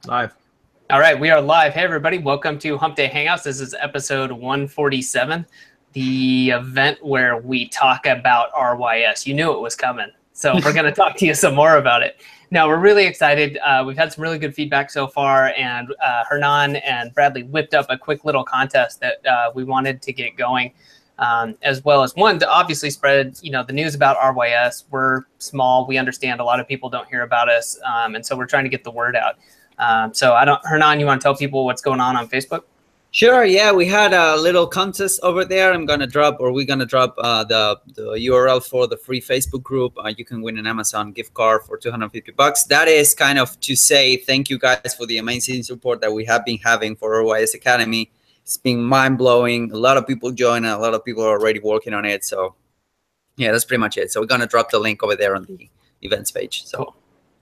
Live. All right, we are live. Hey, everybody. Welcome to Hump Day Hangouts. This is episode 147, the event where we talk about RYS. You knew it was coming, so we're going to talk to you some more about it. Now, we're really excited. We've had some really good feedback so far, and Hernan and Bradley whipped up a quick little contest that we wanted to get going, as well as one to obviously spread, the news about RYS. We're small. We understand a lot of people don't hear about us, and so we're trying to get the word out. Hernan, you want to tell people what's going on Facebook? Sure. Yeah, we had a little contest over there. We're gonna drop the URL for the free Facebook group. You can win an Amazon gift card for $250. That is kind of to say thank you guys for the amazing support that we have been having for RYS Academy. It's been mind blowing. A lot of people join. A lot of people are already working on it. So yeah, that's pretty much it. So we're gonna drop the link over there on the events page. So. Cool.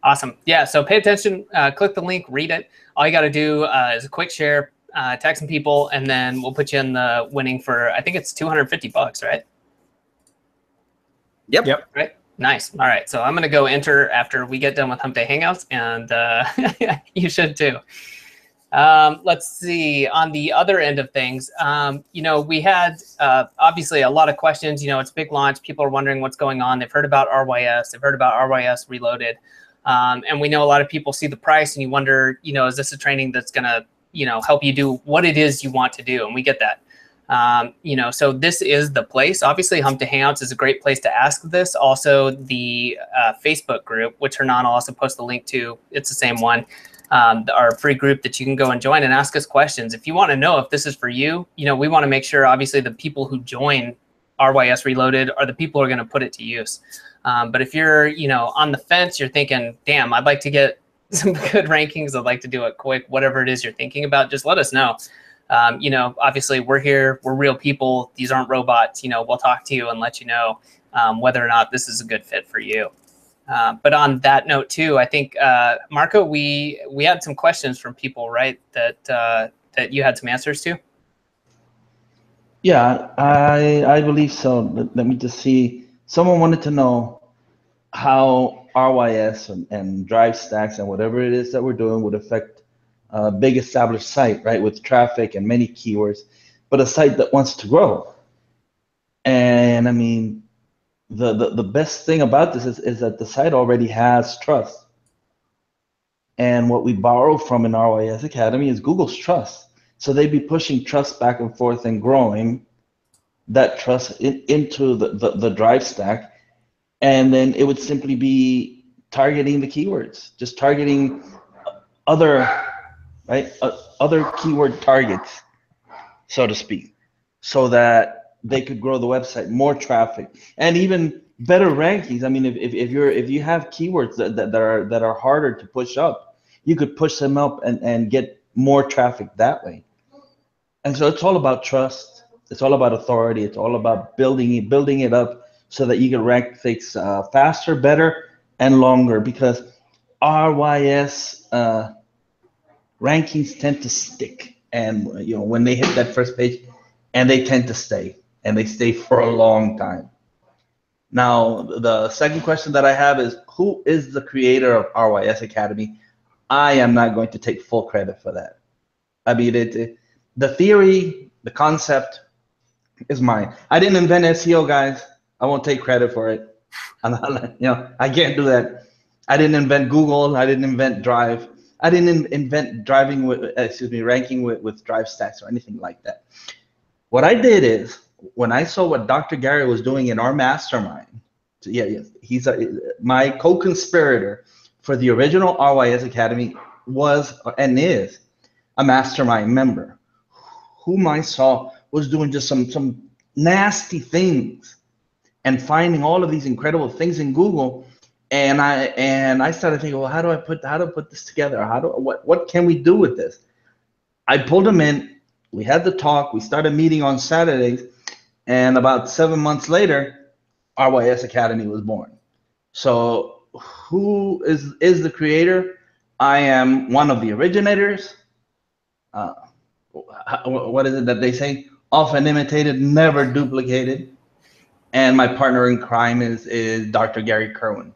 Awesome. Yeah, so pay attention, click the link, read it. All you got to do is a quick share, tag some people, and then we'll put you in the winning for, I think it's $250, right? Yep. Right? Nice. All right, so I'm going to go enter after we get done with Hump Day Hangouts, and you should too. Let's see, on the other end of things, we had obviously a lot of questions. It's a big launch. People are wondering what's going on. They've heard about RYS. They've heard about RYS Reloaded. And we know a lot of people see the price and you wonder, is this a training that's going to, help you do what it is you want to do? And we get that. So this is the place. Obviously, Hump Day Hangouts is a great place to ask this. Also, the Facebook group, which Hernan will also post the link to. It's the same one. Our free group that you can go and join and ask us questions. If you want to know if this is for you, we want to make sure, obviously, the people who join RYS Reloaded are the people who are going to put it to use. But if you're, on the fence, you're thinking, damn, I'd like to get some good rankings. I'd like to do it quick, whatever it is you're thinking about, just let us know. Obviously we're here, we're real people. These aren't robots. We'll talk to you and let you know whether or not this is a good fit for you. But on that note too, I think, Marco, we had some questions from people, right? That you had some answers to? Yeah, I believe so. Let me just see. Someone wanted to know how RYS and drive stacks and whatever it is that we're doing would affect a big established site, right, with traffic and many keywords, but a site that wants to grow. And I mean, the best thing about this is that the site already has trust. And what we borrow from in RYS Academy is Google's trust. So they'd be pushing trust back and forth and growing that trust into the drive stack, and then it would simply be targeting the keywords, just targeting other keyword targets, so to speak, so that they could grow the website, more traffic, and even better rankings. I mean, if you have keywords that are harder to push up, you could push them up and get more traffic that way. And so it's all about trust. It's all about authority. It's all about building it up so that you can rank things faster, better, and longer. Because RYS rankings tend to stick, and when they hit that first page, and they tend to stay, and they stay for a long time. Now, the second question that I have is, who is the creator of RYS Academy? I am not going to take full credit for that. I mean, the theory, the concept is mine. I didn't invent SEO, guys. I won't take credit for it. I can't do that. I didn't invent Google. I didn't invent Drive. I didn't invent ranking with Drive stacks or anything like that. What I did is, when I saw what Dr. Gary was doing in our mastermind, he's my co-conspirator for the original RYS Academy, was and is a mastermind member, whom I saw was doing just some nasty things and finding all of these incredible things in Google. And I started thinking, well, how do I put this together? What can we do with this? I pulled him in. We had the talk. We started meeting on Saturdays, and about 7 months later, RYS Academy was born. So who is the creator? I am one of the originators. What is it that they say? Often imitated, never duplicated. And my partner in crime is Dr. Gary Kerwin.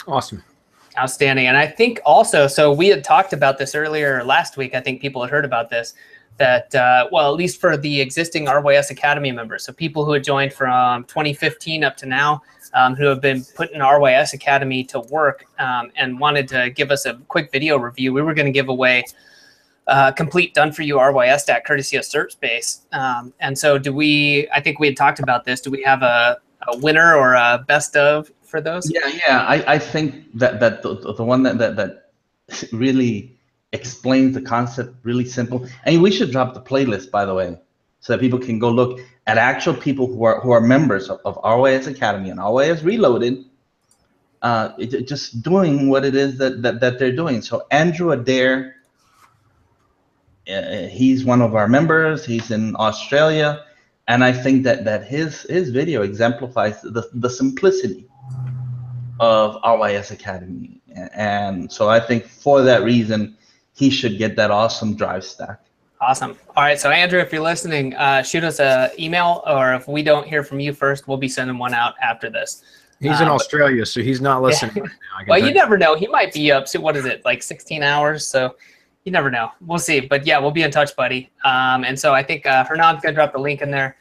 Awesome. Outstanding. And I think also, so we had talked about this earlier last week. I think people had heard about this, that, well, at least for the existing RYS Academy members, so people who had joined from 2015 up to now, who have been put in RYS Academy to work and wanted to give us a quick video review, we were going to give away complete done-for-you RYS stack courtesy of SerpSpace. And so I think we had talked about this. Do we have a winner or a best of for those? Yeah. I think that the one that really explains the concept really simple. And we should drop the playlist, by the way, so that people can go look at actual people who are members of RYS Academy and RYS Reloaded, just doing what it is that they're doing. So Andrew Adair, he's one of our members. He's in Australia, and I think that his video exemplifies the simplicity of RYS Academy. And so I think for that reason, he should get that awesome drive stack. Awesome. All right. So Andrew, if you're listening, shoot us an email, or if we don't hear from you first, we'll be sending one out after this. He's in Australia, so he's not listening right now. Well, you never know. He might be up to, what is it, like 16 hours? So you never know. We'll see. But yeah, we'll be in touch, buddy. And so I think Hernan's going to drop the link in there.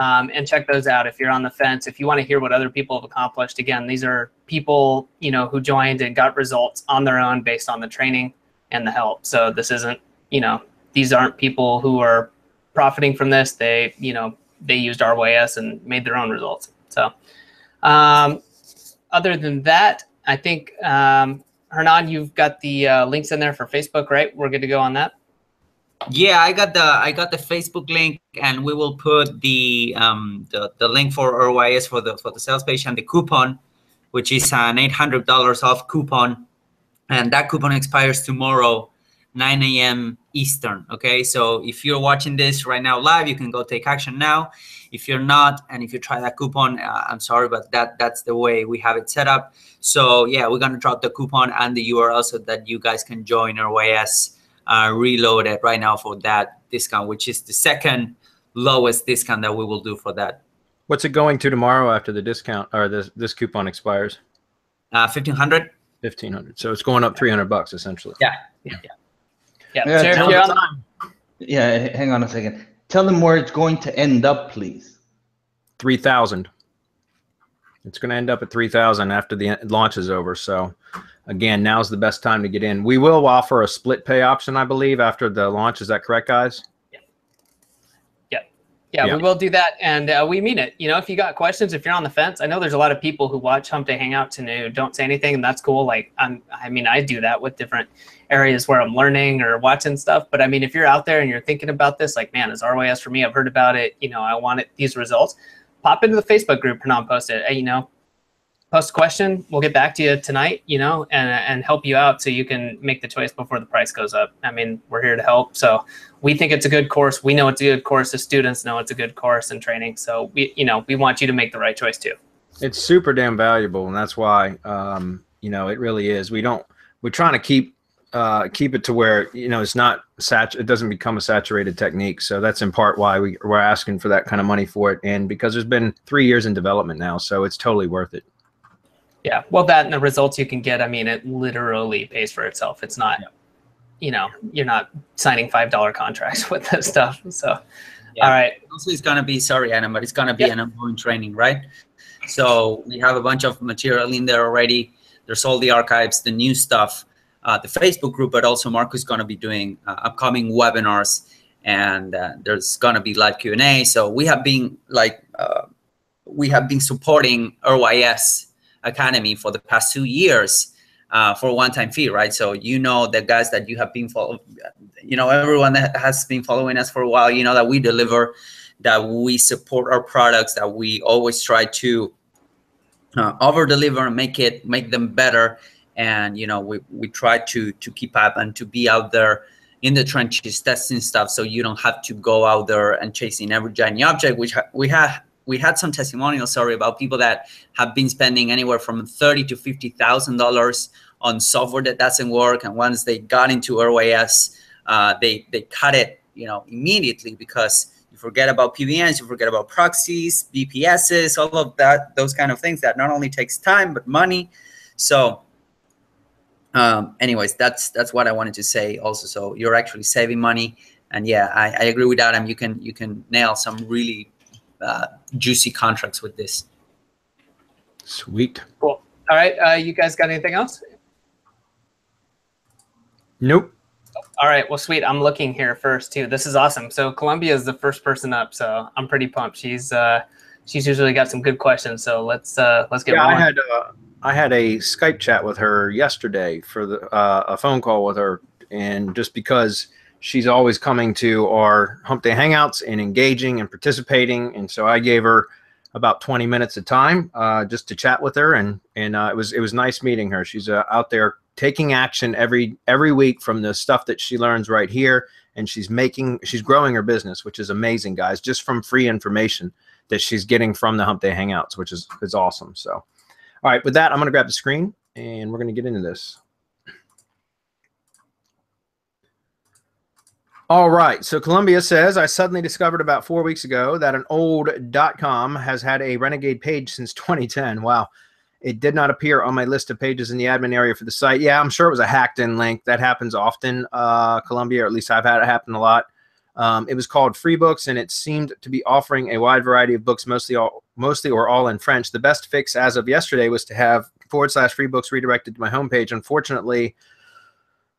And check those out if you're on the fence. If you want to hear what other people have accomplished, again, these are people, you know, who joined and got results on their own based on the training and the help. So this isn't, you know, these aren't people who are profiting from this. They, you know, they used RYS and made their own results. So other than that, I think, Hernan, you've got the links in there for Facebook, right? We're good to go on that. Yeah, I got the Facebook link, and we will put the link for RYS for the sales page and the coupon, which is an $800 off coupon, and that coupon expires tomorrow, 9 a.m. Eastern. Okay, so if you're watching this right now live, you can go take action now. If you're not, and if you try that coupon, I'm sorry, but that's the way we have it set up. So yeah, we're gonna drop the coupon and the URL so that you guys can join RYS Reloaded right now for that discount, which is the second lowest discount that we will do for that. What's it going to tomorrow after the discount or this coupon expires? 1,500. 1,500. So it's going up $300 essentially. Yeah. Yeah, hang on a second. Tell them where it's going to end up, please. 3,000. It's going to end up at 3,000 after the launch is over. So again, now's the best time to get in. We will offer a split pay option, I believe, after the launch. Is that correct, guys? Yeah, we will do that, and we mean it. You know, if you got questions, if you're on the fence, I know there's a lot of people who watch Hump Day Hangouts and who don't say anything, and that's cool. Like, I mean, I do that with different areas where I'm learning or watching stuff. But I mean, if you're out there and you're thinking about this, like, man, is RYS for me? I've heard about it. You know, I want these results. Pop into the Facebook group and I'll post it. You know, post a question. We'll get back to you tonight, you know, and help you out so you can make the choice before the price goes up. I mean, we're here to help. So we think it's a good course. We know it's a good course. The students know it's a good course and training. So we want you to make the right choice too. It's super damn valuable, and that's why, you know, it really is. We're trying to keep it to where, you know, it's not it doesn't become a saturated technique. So that's in part why we're asking for that kind of money for it. And because there's been 3 years in development now, so it's totally worth it. Yeah, well, that and the results you can get, I mean, it literally pays for itself. It's not, you know, you're not signing $5 contracts with this stuff. So, all right. Also, it's going to be, sorry, Adam, but it's going to be an ongoing training, right? So we have a bunch of material in there already. There's all the archives, the new stuff, the Facebook group, but also Marco is going to be doing upcoming webinars, and there's going to be live Q&A. So we have been supporting RYS Academy for the past 2 years for a one-time fee, right? So, you know, the guys that you have been following, you know, everyone that has been following us for a while, you know, that we deliver, that we support our products, that we always try to over-deliver and make them better. And, you know, we try to keep up and to be out there in the trenches testing stuff, so you don't have to go out there and chasing every shiny object, which we had some testimonials, sorry, about people that have been spending anywhere from $30,000 to $50,000 on software that doesn't work, and once they got into RYS, they cut it, you know, immediately, because you forget about PBNs, you forget about proxies, BPSs, all of that, those kind of things that not only takes time but money. So Anyways, that's what I wanted to say also. So you're actually saving money, and yeah, I agree with Adam. You can nail some really juicy contracts with this. Sweet. Cool. All right. You guys got anything else? Nope. All right. Well, sweet. I'm looking here first too. This is awesome. So Columbia is the first person up, so I'm pretty pumped. She's usually got some good questions. So let's get rolling. I had a Skype chat with her yesterday for the a phone call with her, and just because she's always coming to our Hump Day Hangouts and engaging and participating, and so I gave her about 20 minutes of time just to chat with her, and it was nice meeting her. She's out there taking action every week from the stuff that she learns right here, and she's growing her business, which is amazing, guys, just from free information that she's getting from the Hump Day Hangouts, which is awesome. So, all right, with that, I'm going to grab the screen and we're going to get into this. All right, so Columbia says, I suddenly discovered about 4 weeks ago that an old .com has had a renegade page since 2010. Wow. It did not appear on my list of pages in the admin area for the site. Yeah, I'm sure it was a hacked-in link. That happens often, Columbia, or at least I've had it happen a lot. It was called Freebooks, and it seemed to be offering a wide variety of books, mostly or all in French. The best fix as of yesterday was to have /freebooks redirected to my homepage. Unfortunately,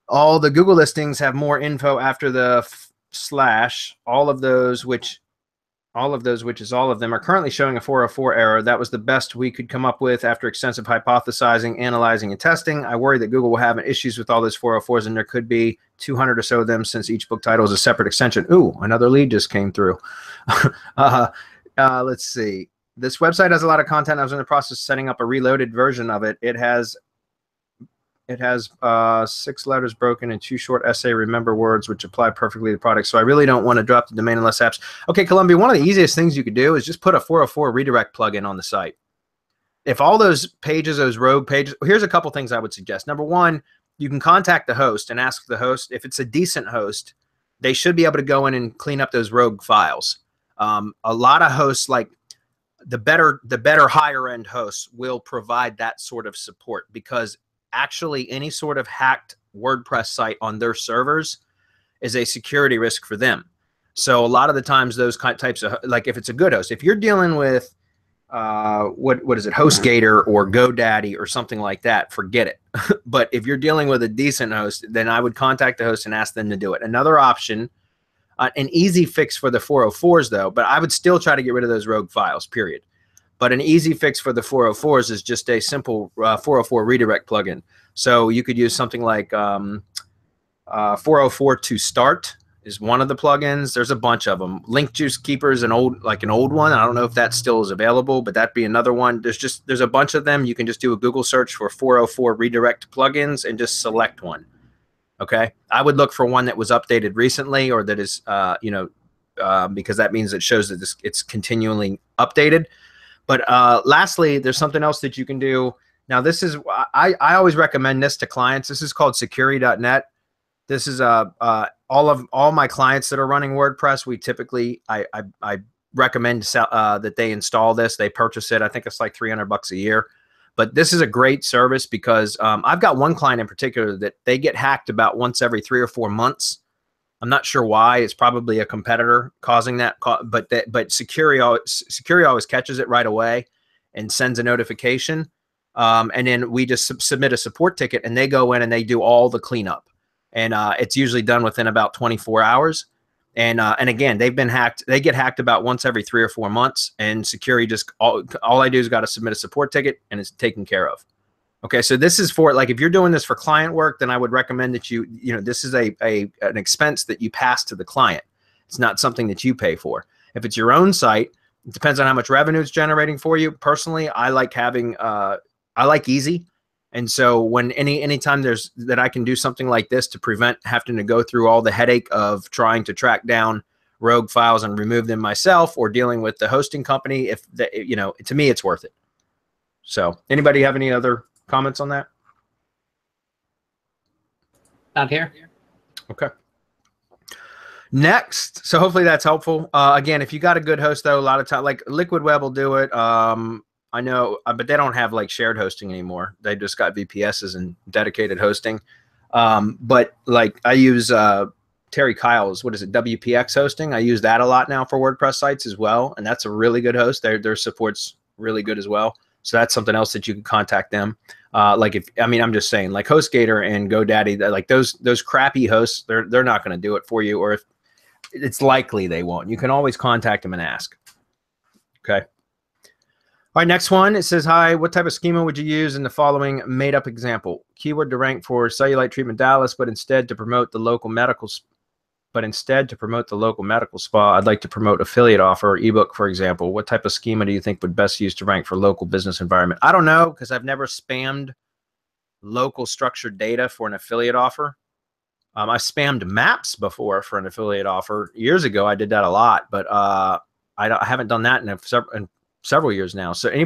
all the Google listings have more info after the / all of those, which is all of them, are currently showing a 404 error. That was the best we could come up with after extensive hypothesizing, analyzing, and testing. I worry that Google will have issues with all those 404s, and there could be 200 or so of them since each book title is a separate extension. Ooh, another lead just came through. Let's see. This website has a lot of content. I was in the process of setting up a reloaded version of it. It has 6 letters broken and 2 short essay remember words, which apply perfectly to the product. So I really don't want to drop the domain unless apps. Okay, Columbia, one of the easiest things you could do is just put a 404 redirect plugin on the site. If all those pages, those rogue pages, here's a couple things I would suggest. Number one, you can contact the host and ask the host. If it's a decent host, they should be able to go in and clean up those rogue files. A lot of hosts, like the better higher end hosts, will provide that sort of support, because actually any sort of hacked WordPress site on their servers is a security risk for them. So a lot of the times those types of, like, if it's a good host, if you're dealing with what is it, HostGator or GoDaddy or something like that, forget it. But if you're dealing with a decent host, then I would contact the host and ask them to do it. Another option, an easy fix for the 404s though, but I would still try to get rid of those rogue files, period. But an easy fix for the 404s is just a simple 404 redirect plugin. So you could use something like 404 to start is one of the plugins. There's a bunch of them. Link Juice Keeper is an old one. I don't know if that still is available, but that'd be another one. There's a bunch of them. You can just do a Google search for 404 redirect plugins and just select one. Okay, I would look for one that was updated recently, or that is because that means it shows that it's continually updated. But lastly, there's something else that you can do. Now, this is, I always recommend this to clients. This is called security.net. This is all my clients that are running WordPress. We typically, I recommend that they install this. They purchase it. I think it's like $300 a year. But this is a great service because I've got one client in particular that they get hacked about once every 3 or 4 months. I'm not sure why. It's probably a competitor causing that, but security always catches it right away and sends a notification. And then we just submit a support ticket, and they go in and they do all the cleanup. And it's usually done within about 24 hours. And again, they've been hacked. They get hacked about once every 3 or 4 months, and security just all I do is got to submit a support ticket, and it's taken care of. Okay, so this is for, like, if you're doing this for client work, then I would recommend that this is an expense that you pass to the client. It's not something that you pay for. If it's your own site, it depends on how much revenue it's generating for you. Personally, I like having I like easy, and so when anytime that I can do something like this to prevent having to go through all the headache of trying to track down rogue files and remove them myself, or dealing with the hosting company, to me it's worth it. So, anybody have any other comments on that? Not here. Okay. Next, so hopefully that's helpful. Again, if you got a good host, though, a lot of time, like Liquid Web will do it. I know, but they don't have like shared hosting anymore. They just got VPSs and dedicated hosting. But like I use Terry Kyle's, what is it, WPX hosting? I use that a lot now for WordPress sites as well, and that's a really good host. Their support's really good as well. So that's something else that you can contact them. Like if I'm just saying, like HostGator and GoDaddy, like those crappy hosts, they're not going to do it for you, or if it's likely they won't. You can always contact them and ask. Okay. All right, next one. It says, hi, what type of schema would you use in the following made-up example? Keyword to rank for cellulite treatment Dallas, but instead to promote the local medical spa, I'd like to promote affiliate offer or ebook, for example. What type of schema do you think would best use to rank for local business environment? I don't know, because I've never spammed local structured data for an affiliate offer. I spammed maps before for an affiliate offer. Years ago, I did that a lot, but I haven't done that in several years now. So has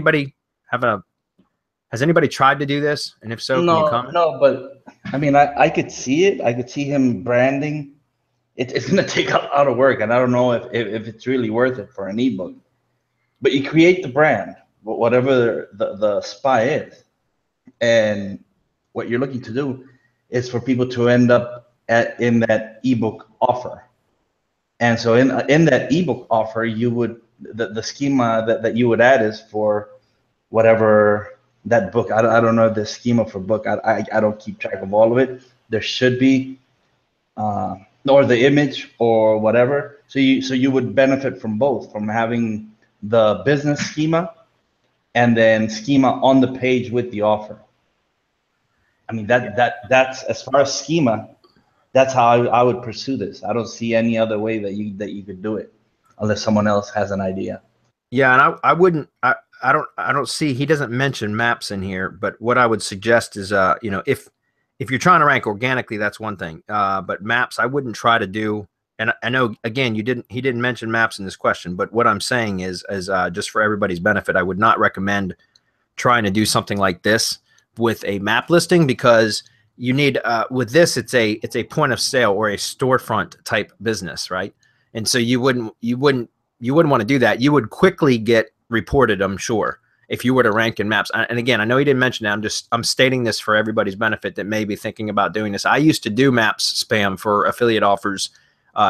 anybody tried to do this? And if so, can you comment? No, but I mean, I could see it. I could see him branding. It's going to take a lot of work, and I don't know if it's really worth it for an ebook. But you create the brand, whatever the spy is, and what you're looking to do is for people to end up in that ebook offer. And so in that ebook offer, you would the schema that you would add is for whatever that book. I don't know the schema for book. I don't keep track of all of it. There should be, or the image or whatever. So you would benefit from both, from having the business schema and then schema on the page with the offer. I mean that's as far as schema. That's how I would pursue this. I don't see any other way that you could do it, unless someone else has an idea. Yeah, and I wouldn't. I don't see. He doesn't mention maps in here, but what I would suggest is, if you're trying to rank organically, that's one thing. But maps, I wouldn't try to do. And I know again, he didn't mention maps in this question, but what I'm saying is just for everybody's benefit, I would not recommend trying to do something like this with a map listing, because you need with this it's a point of sale or a storefront type business, right? And so you wouldn't want to do that. You would quickly get reported, I'm sure, if you were to rank in maps. And again, I know he didn't mention that. I'm stating this for everybody's benefit that may be thinking about doing this. I used to do maps spam for affiliate offers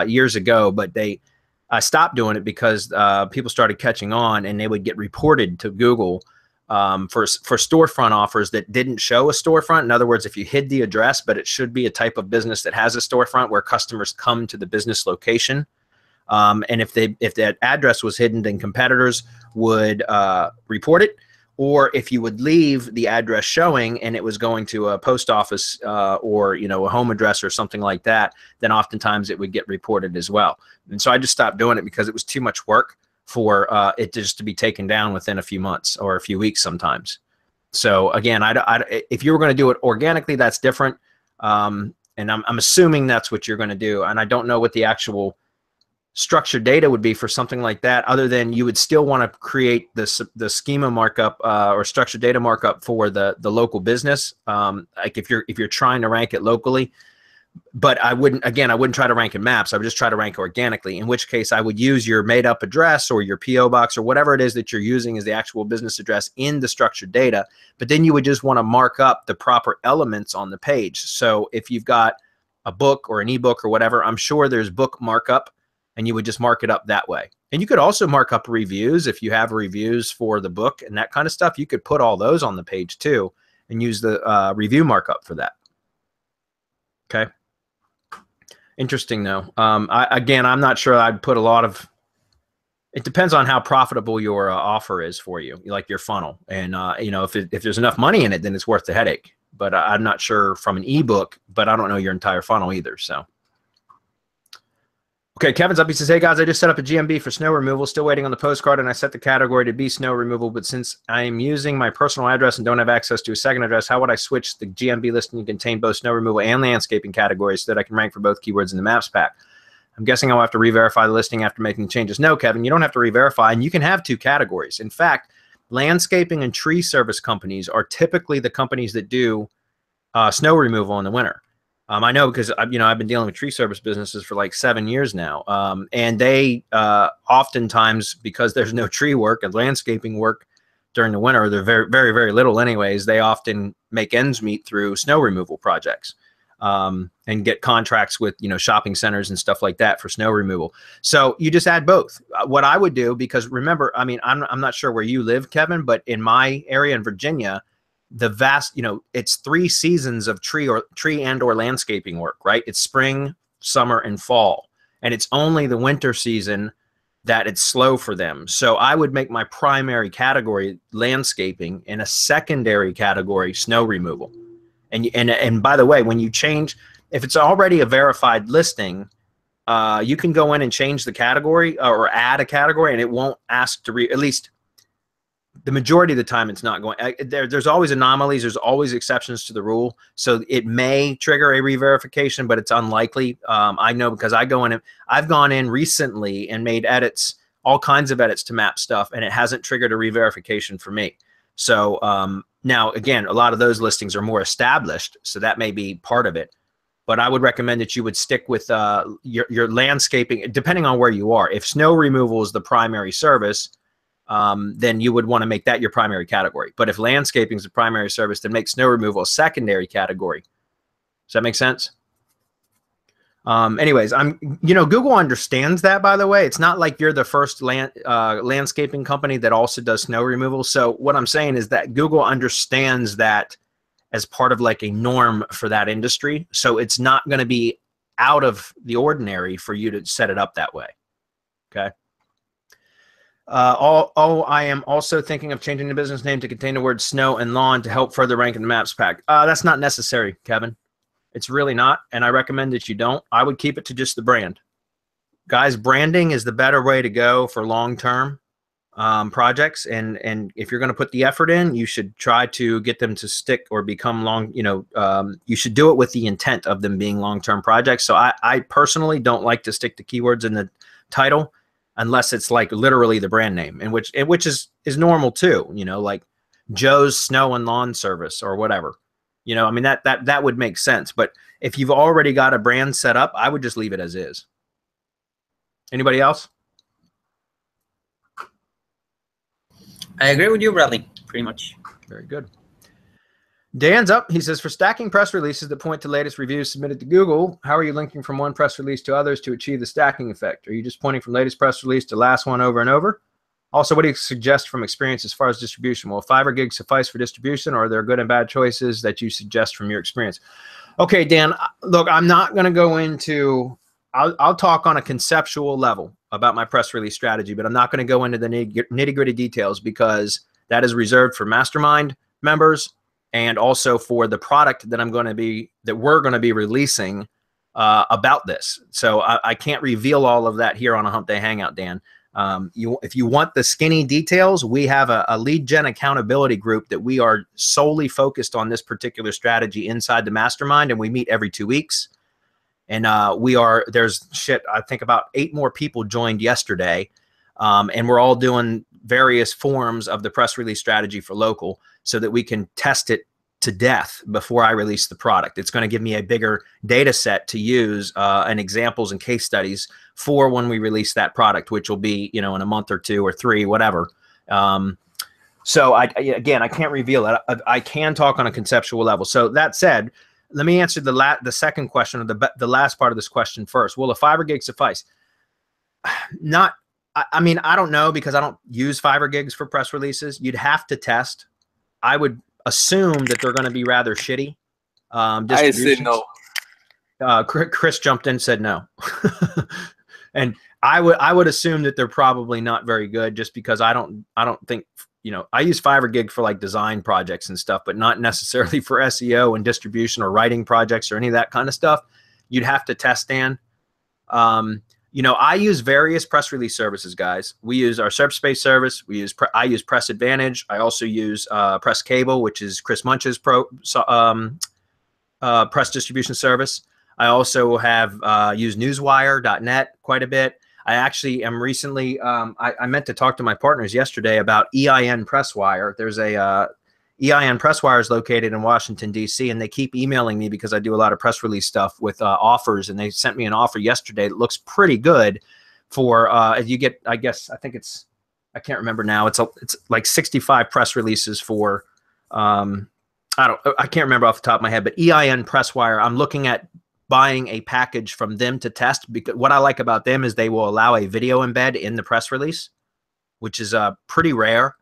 years ago, but I stopped doing it because people started catching on, and they would get reported to Google for storefront offers that didn't show a storefront. In other words, if you hid the address, but it should be a type of business that has a storefront where customers come to the business location. And if that address was hidden, then competitors would report it. Or if you would leave the address showing and it was going to a post office or a home address or something like that, then oftentimes it would get reported as well. And so I just stopped doing it because it was too much work for it just to be taken down within a few months or a few weeks sometimes. So again, if you were going to do it organically, that's different. And I'm assuming that's what you're going to do. And I don't know what the actual structured data would be for something like that, other than you would still want to create the schema markup or structured data markup for the local business. Like if you're trying to rank it locally. But I wouldn't try to rank in maps. I would just try to rank organically, in which case I would use your made up address or your PO box or whatever it is that you're using as the actual business address in the structured data. But then you would just want to mark up the proper elements on the page. So if you've got a book or an ebook or whatever, I'm sure there's book markup, and you would just mark it up that way. And you could also mark up reviews. If you have reviews for the book and that kind of stuff, you could put all those on the page too and use the review markup for that. Okay. Interesting though. I'm not sure I'd put a lot of, it depends on how profitable your offer is for you, like your funnel. And, if there's enough money in it, then it's worth the headache. But I'm not sure from an ebook, but I don't know your entire funnel either. So. Okay, Kevin's up. He says, hey guys, I just set up a GMB for snow removal, still waiting on the postcard, and I set the category to be snow removal, but since I am using my personal address and don't have access to a second address, how would I switch the GMB listing to contain both snow removal and landscaping categories so that I can rank for both keywords in the maps pack? I'm guessing I'll have to re-verify the listing after making the changes. No, Kevin, you don't have to re-verify, and you can have two categories. In fact, landscaping and tree service companies are typically the companies that do snow removal in the winter. I know because I've been dealing with tree service businesses for like 7 years now, and they oftentimes, because there's no tree work and landscaping work during the winter, they're very, very, very little anyways. They often make ends meet through snow removal projects, and get contracts with, you know, shopping centers and stuff like that for snow removal. So you just add both. What I would do, because remember, I mean, I'm not sure where you live, Kevin, but in my area in Virginia, the vast, you know, it's 3 seasons of tree and or landscaping work, right? It's spring, summer, and fall. And it's only the winter season that it's slow for them. So I would make my primary category landscaping and a secondary category snow removal. And by the way, when you change, if it's already a verified listing, you can go in and change the category or add a category, and it won't ask to at least the majority of the time it's not going. There's always anomalies. There's always exceptions to the rule. So it may trigger a re-verification, but it's unlikely. I know because I've gone in recently and made edits, all kinds of edits to map stuff, and it hasn't triggered a re-verification for me. So now, again, a lot of those listings are more established, so that may be part of it. But I would recommend that you would stick with your landscaping, depending on where you are. If snow removal is the primary service, then you would want to make that your primary category. But if landscaping is the primary service, then make snow removal a secondary category. Does that make sense? Anyways, you know, Google understands that, by the way. It's not like you're the first landscaping company that also does snow removal. So what I'm saying is that Google understands that as part of like a norm for that industry. So it's not going to be out of the ordinary for you to set it up that way. Okay. I am also thinking of changing the business name to contain the word snow and lawn to help further rank in the maps pack. That's not necessary, Kevin. It's really not, and I recommend that you don't. I would keep it to just the brand. Guys, branding is the better way to go for long-term projects, and if you're going to put the effort in, you should try to get them to stick or become long, you know, you should do it with the intent of them being long-term projects. So I personally don't like to stick to keywords in the title unless it's like literally the brand name, and which is normal too, you know, like Joe's Snow and Lawn Service or whatever. You know, I mean, that would make sense. But if you've already got a brand set up, I would just leave it as is. Anybody else? I agree with you, Bradley, pretty much. Very good. Dan's up. He says, for stacking press releases that point to latest reviews submitted to Google, how are you linking from one press release to others to achieve the stacking effect? Are you just pointing from latest press release to last one over and over? Also, what do you suggest from experience as far as distribution? Will 5 or gig suffice for distribution, or are there good and bad choices that you suggest from your experience? Okay, Dan, look, I'm not going to go into, I'll talk on a conceptual level about my press release strategy, but I'm not going to go into the nitty-gritty details because that is reserved for mastermind members and also for the product that we're going to be releasing about this. So I can't reveal all of that here on a Hump Day Hangout, Dan. If you want the skinny details, we have a lead gen accountability group that we are solely focused on this particular strategy inside the mastermind, and we meet every 2 weeks. And there's I think about 8 more people joined yesterday, and we're all doing various forms of the press release strategy for local so that we can test it to death before I release the product. It's going to give me a bigger data set to use and examples and case studies for when we release that product, which will be, you know, in a month or 2 or 3, whatever. So again, I can't reveal it. I can talk on a conceptual level. So that said, let me answer the second question, or the last part of this question first. Will a 5 or gig suffice? I mean, I don't know, because I don't use 5 or gigs for press releases. You'd have to test. I would assume that they're going to be rather shitty. I said no. Chris jumped in and said no. And I would assume that they're probably not very good, just because I don't think, you know, I use 5 or gig for like design projects and stuff, but not necessarily for SEO and distribution or writing projects or any of that kind of stuff. You'd have to test, Dan. You know, I use various press release services, guys. We use our SerpSpace service. I use Press Advantage. I also use Press Cable, which is Chris Munch's press distribution service. I also have used Newswire.net quite a bit. I actually am recently, I meant to talk to my partners yesterday about EIN Presswire. There's a EIN Presswire is located in Washington, D.C., and they keep emailing me because I do a lot of press release stuff with offers, and they sent me an offer yesterday that looks pretty good for, if you get, I think it's I can't remember now. It's like 65 press releases for, I can't remember off the top of my head, but EIN Presswire, I'm looking at buying a package from them to test, because what I like about them is they will allow a video embed in the press release, which is pretty rare.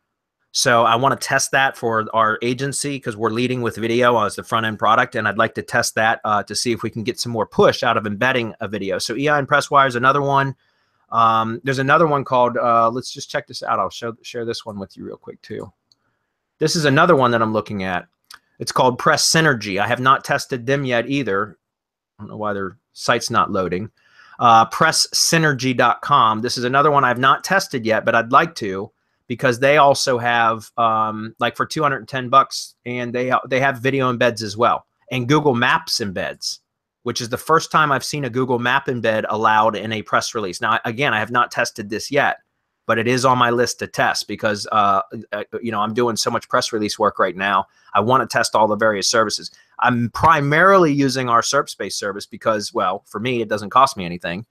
So I want to test that for our agency because we're leading with video as the front end product. And I'd like to test that to see if we can get some more push out of embedding a video. So EIN Presswire is another one. There's another one called, let's just check this out. I'll share this one with you real quick too. This is another one that I'm looking at. It's called Press Synergy. I have not tested them yet either. I don't know why their site's not loading. PressSynergy.com. This is another one I've not tested yet, but I'd like to, because they also have like for $210, and they have video embeds as well, and Google Maps embeds, which is the first time I've seen a Google Map embed allowed in a press release. Now, again, I have not tested this yet, but it is on my list to test because you know, I'm doing so much press release work right now. I want to test all the various services. I'm primarily using our SERP Space service because, well, for me, it doesn't cost me anything.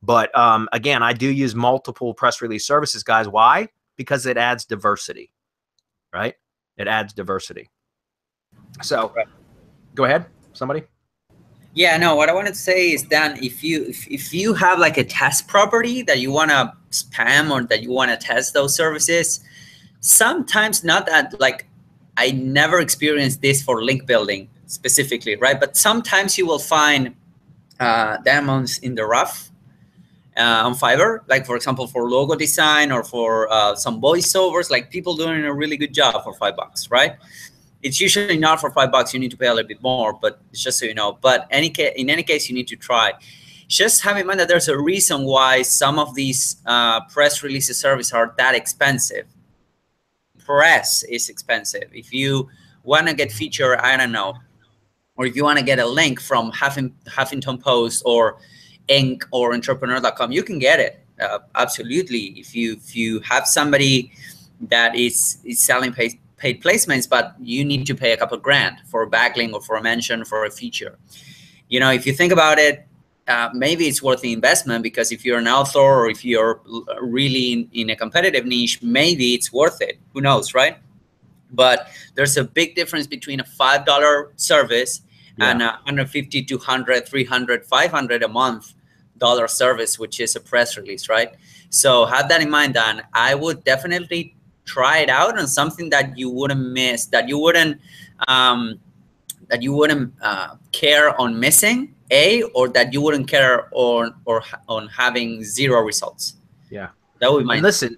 But again, I do use multiple press release services, guys. Why? Because it adds diversity, right? It adds diversity. So go ahead, somebody. Yeah, no, what I wanted to say is that if you have like a test property that you want to spam or that you want to test those services, sometimes not that, like, I never experienced this for link building specifically, right? But sometimes you will find diamonds in the rough on Fiverr, like for example, for logo design or for some voiceovers, like people doing a really good job for $5, right? It's usually not for $5. You need to pay a little bit more, but it's just so you know. But in any case, you need to try. Just have in mind that there's a reason why some of these press releases services are that expensive. Press is expensive. If you want to get featured, I don't know, or if you want to get a link from Huffington Post or Inc. or entrepreneur.com, you can get it. Absolutely. If you have somebody that is selling paid placements, but you need to pay a couple grand for a backlink or for a mention for a feature. You know, if you think about it, maybe it's worth the investment, because if you're an author or if you're really in a competitive niche, maybe it's worth it. Who knows, right? But there's a big difference between a $5 service and a $150, $200, $300, $500 a month service, which is a press release, right? So have that in mind, Dan. I would definitely try it out on something that you wouldn't miss, that you wouldn't care on missing, or that you wouldn't care on having zero results. Yeah, that would be my. And listen,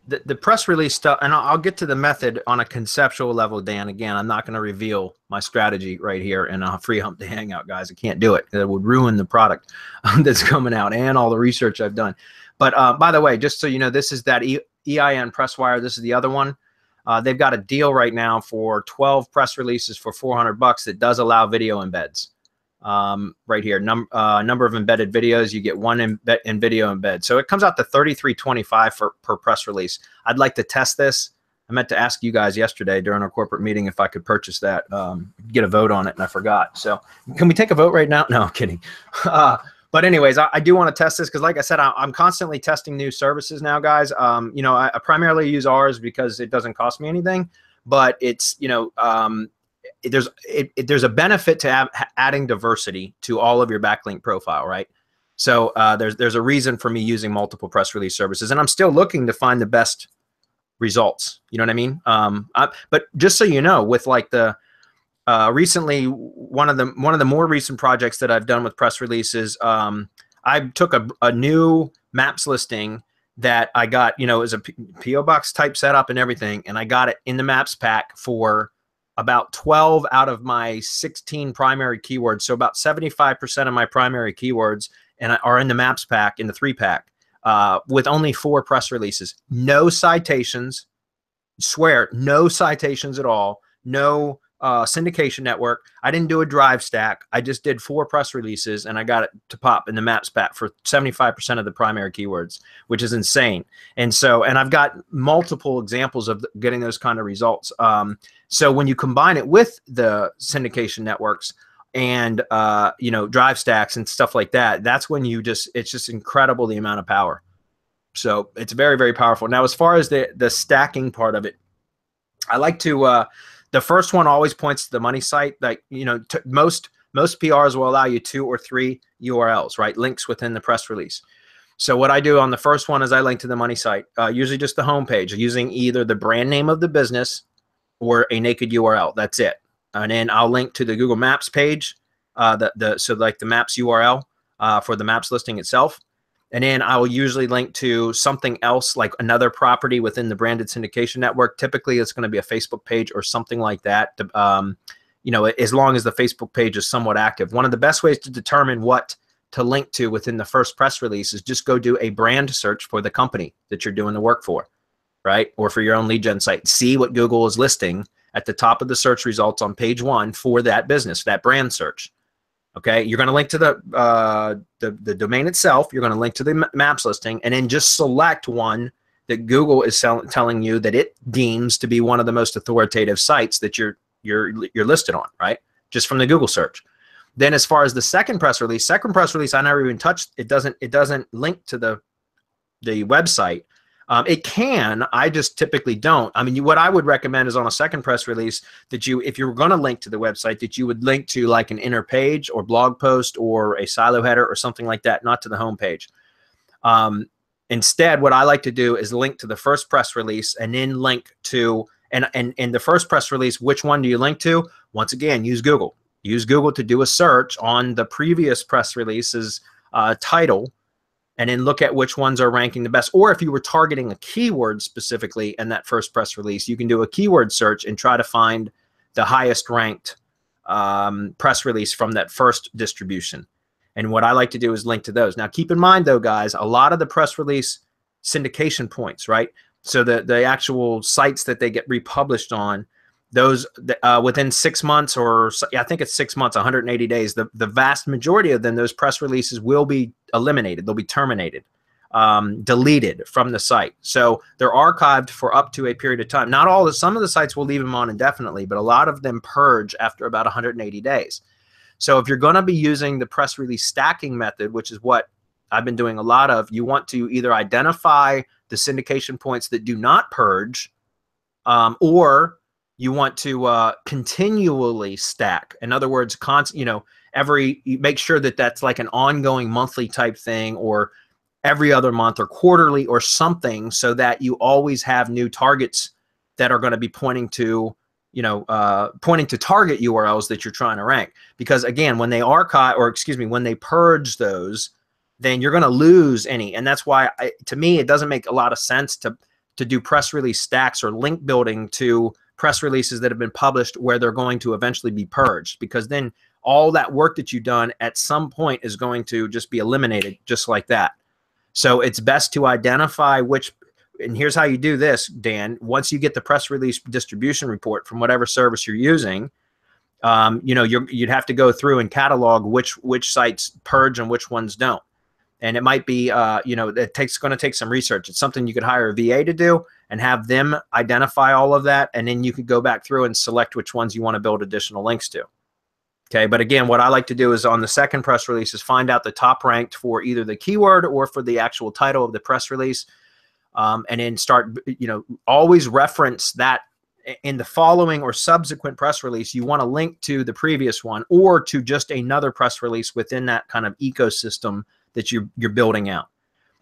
the press release stuff, and I'll get to the method on a conceptual level, Dan. Again, I'm not going to reveal my strategy right here in a free Hump Day Hangout, guys. I can't do it. It would ruin the product that's coming out and all the research I've done. But by the way, just so you know, this is that EIN Presswire. This is the other one. They've got a deal right now for 12 press releases for $400 that does allow video embeds. Right here, number of embedded videos, you get one in video embed. So it comes out to $33.25 per press release. I'd like to test this. I meant to ask you guys yesterday during our corporate meeting if I could purchase that, get a vote on it, and I forgot. So can we take a vote right now? No, I'm kidding. But anyways, I do want to test this because, like I said, I'm constantly testing new services now, guys. You know, I primarily use ours because it doesn't cost me anything, but it's, you know, there's a benefit to adding diversity to all of your backlink profile, right? So there's a reason for me using multiple press release services, and I'm still looking to find the best results. You know what I mean? But just so you know, with like the recently, one of the more recent projects that I've done with press releases, I took a new Maps listing that I got, you know, as a PO box type setup and everything, and I got it in the Maps pack for about 12 out of my 16 primary keywords. So about 75% of my primary keywords are in the Maps pack, in the 3-pack, with only 4 press releases. No citations, swear, no citations at all. No syndication network. I didn't do a drive stack. I just did 4 press releases, and I got it to pop in the Maps pack for 75% of the primary keywords, which is insane. And so, and I've got multiple examples of getting those kind of results. So when you combine it with the syndication networks and you know, drive stacks and stuff like that, that's when you it's just incredible the amount of power. So it's very, very powerful. Now, as far as the stacking part of it, I like to, the first one always points to the money site. Like, you know, most PRs will allow you 2 or 3 URLs, right? Links within the press release. So what I do on the first one is I link to the money site, usually just the homepage, using either the brand name of the business or a naked URL. That's it. And then I'll link to the Google Maps page, so like the Maps URL for the Maps listing itself. And then I will usually link to something else, like another property within the branded syndication network. Typically, it's going to be a Facebook page or something like that. You know, as long as the Facebook page is somewhat active. One of the best ways to determine what to link to within the first press release is just go do a brand search for the company that you're doing the work for, right? Or for your own lead gen site. See what Google is listing at the top of the search results on page 1 for that business, that brand search. Okay, you're going to link to the domain itself. You're going to link to the Maps listing, and then just select one that Google is telling you that it deems to be one of the most authoritative sites that you're listed on, right? Just from the Google search. Then, as far as the second press release, I never even touched. It doesn't link to the website. It can. I just typically don't. I mean, what I would recommend is on a second press release that you, if you're going to link to the website, that you would link to like an inner page or blog post or a silo header or something like that, not to the home page. Instead, what I like to do is link to the first press release and then link to, and the first press release, which one do you link to? Once again, use Google. Use Google to do a search on the previous press release's title, and then look at which ones are ranking the best. Or if you were targeting a keyword specifically in that first press release, you can do a keyword search and try to find the highest ranked press release from that first distribution. And what I like to do is link to those. Now, keep in mind, though, guys, a lot of the press release syndication points, right? So the actual sites that they get republished on, those within 6 months, or I think it's 6 months, 180 days, the vast majority of them, those press releases will be eliminated. They'll be terminated, deleted from the site. So they're archived for up to a period of time. Not all, some of the sites will leave them on indefinitely, but a lot of them purge after about 180 days. So if you're going to be using the press release stacking method, which is what I've been doing a lot of, you want to either identify the syndication points that do not purge, or you want to continually stack. In other words, make sure that that's like an ongoing monthly type thing, or every other month or quarterly or something, so that you always have new targets that are going to be pointing to target URLs that you're trying to rank. Because again, when they archive, or excuse me, when they purge those, then you're going to lose any. And that's why, to me, it doesn't make a lot of sense to do press release stacks or link building to press releases that have been published where they're going to eventually be purged, because then all that work that you've done at some point is going to just be eliminated just like that. So it's best to identify which, and here's how you do this, Dan. Once you get the press release distribution report from whatever service you're using, you'd have to go through and catalog which sites purge and which ones don't. And it might be, it's going to take some research. It's something you could hire a VA to do and have them identify all of that. And then you could go back through and select which ones you want to build additional links to. Okay. But again, what I like to do is on the second press release is find out the top ranked for either the keyword or for the actual title of the press release. And then start, always reference that in the following or subsequent press release. You want to link to the previous one or to just another press release within that kind of ecosystem that you're building out.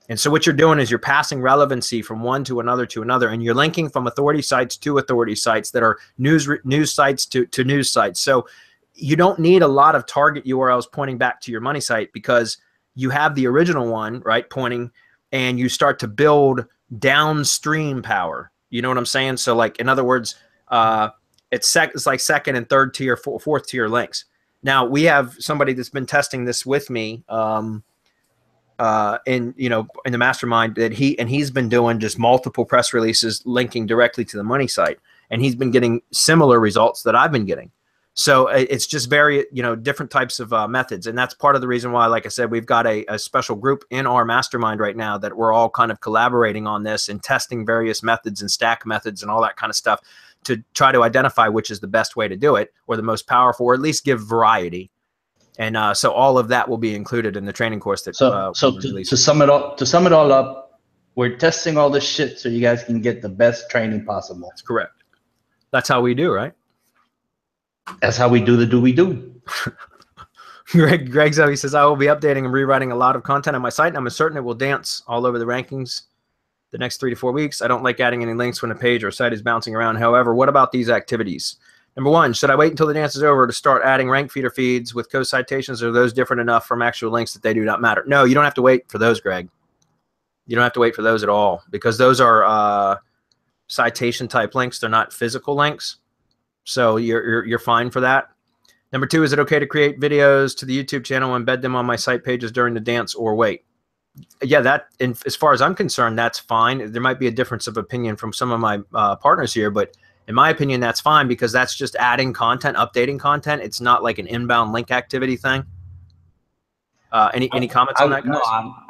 And so what you're doing is you're passing relevancy from one to another, and you're linking from authority sites to authority sites that are news sites to news sites. So you don't need a lot of target URLs pointing back to your money site, because you have the original one, right, pointing, and you start to build downstream power. You know what I'm saying? So like, in other words, it's like second and third tier, fourth tier links. Now we have somebody that's been testing this with me, in the mastermind, that he's been doing just multiple press releases linking directly to the money site, and he's been getting similar results that I've been getting. So it's just very, different types of methods. And that's part of the reason why, like I said, we've got a special group in our mastermind right now that we're all kind of collaborating on this and testing various methods and stack methods and all that kind of stuff to try to identify which is the best way to do it, or the most powerful, or at least give variety. And so all of that will be included in the training course that to sum it all up, We're testing all this shit so you guys can get the best training possible. That's correct. That's how we do, right? That's how we do the do. Greg Zoe says, I will be updating and rewriting a lot of content on my site, and I'm certain it will dance all over the rankings the next 3 to 4 weeks. I don't like adding any links when a page or site is bouncing around. However, what about these activities? Number 1, should I wait until the dance is over to start adding rank feeder feeds with co-citations? Or are those different enough from actual links that they do not matter? No, you don't have to wait for those, Greg. You don't have to wait for those at all, because those are citation type links. They're not physical links. So you're fine for that. Number 2, is it okay to create videos to the YouTube channel and embed them on my site pages during the dance, or wait? Yeah, as far as I'm concerned, that's fine. There might be a difference of opinion from some of my partners here, but in my opinion, that's fine, because that's just adding content, updating content. It's not like an inbound link activity thing. Any comments on that, guys? No,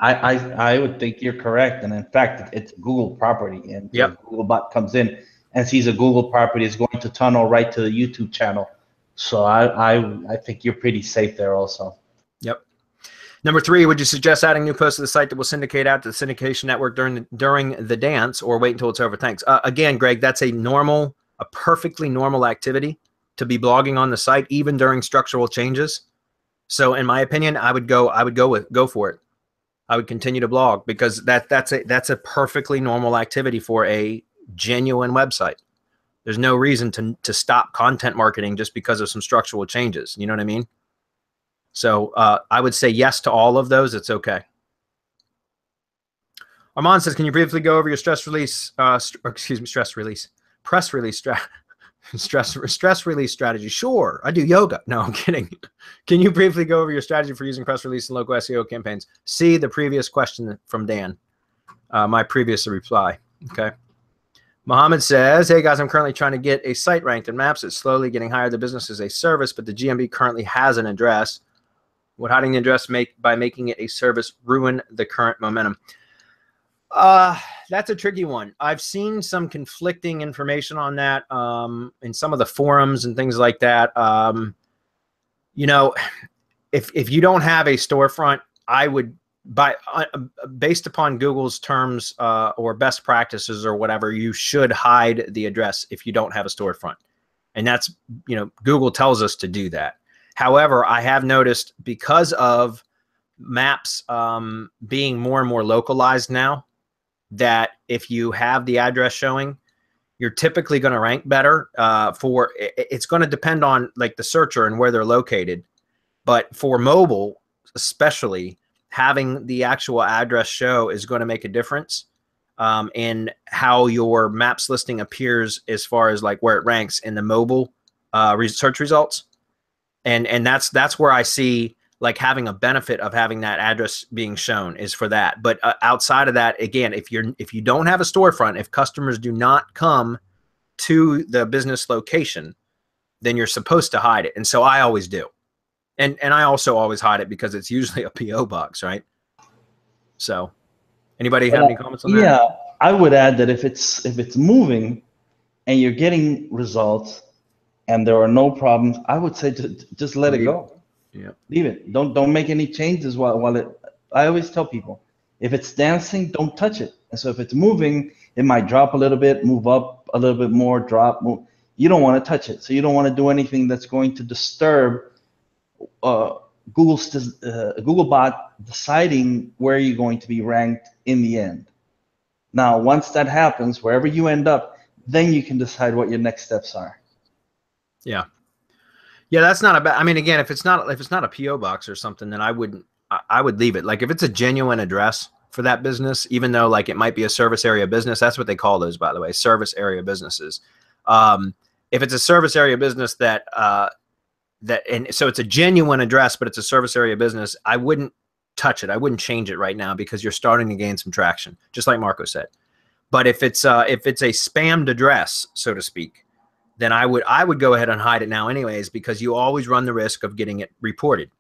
I would think you're correct. And in fact, it's Google property. And yep. If Google bot comes in and sees a Google property, is going to tunnel right to the YouTube channel. So I think you're pretty safe there also. Yep. Number 3, would you suggest adding new posts to the site that will syndicate out to the syndication network during the dance, or wait until it's over? Thanks. Again, Greg, that's a perfectly normal activity to be blogging on the site, even during structural changes. So in my opinion, I would go for it. I would continue to blog, because that's a perfectly normal activity for a genuine website. There's no reason to stop content marketing just because of some structural changes. You know what I mean? So I would say yes to all of those. It's okay. Armand says, can you briefly go over your stress release strategy? Sure, I do yoga. No, I'm kidding. Can you briefly go over your strategy for using press release and local SEO campaigns? See the previous question from Dan, my previous reply. Okay. Mohammed says, hey guys, I'm currently trying to get a site ranked in Maps. It's slowly getting higher. The business is a service, but the GMB currently has an address. Would hiding the address by making it a service ruin the current momentum? That's a tricky one. I've seen some conflicting information on that in some of the forums and things like that. You know, if you don't have a storefront, I would based upon Google's terms or best practices or whatever, you should hide the address if you don't have a storefront. And that's, you know, Google tells us to do that. However, I have noticed, because of Maps being more and more localized now, that if you have the address showing, you're typically going to rank better. It's going to depend on like the searcher and where they're located. But for mobile, especially, having the actual address show is going to make a difference in how your Maps listing appears, as far as like where it ranks in the mobile search results. And that's where I see like having a benefit of having that address being shown, is for that. But outside of that, again, if you don't have a storefront, if customers do not come to the business location, then you're supposed to hide it. And so I always do. And I also always hide it because it's usually a PO box, right? So anybody have any comments on that? Yeah, I would add that if it's moving and you're getting results and there are no problems, I would say just let it go. Yeah. Leave it. Don't make any changes while it. I always tell people, if it's dancing, don't touch it. And so if it's moving, it might drop a little bit, move up a little bit more, drop, move. You don't want to touch it. So you don't want to do anything that's going to disturb Googlebot deciding where you're going to be ranked in the end. Now, once that happens, wherever you end up, then you can decide what your next steps are. Yeah. Yeah, that's not a bad. I mean, again, if it's not a PO box or something, then I would leave it. Like if it's a genuine address for that business, even though like it might be a service area business, that's what they call those, by the way, service area businesses. If it's a service area business and so it's a genuine address, but it's a service area business, I wouldn't touch it. I wouldn't change it right now, because you're starting to gain some traction, just like Marco said. But if it's a spammed address, so to speak, then I would go ahead and hide it now anyways, because you always run the risk of getting it reported.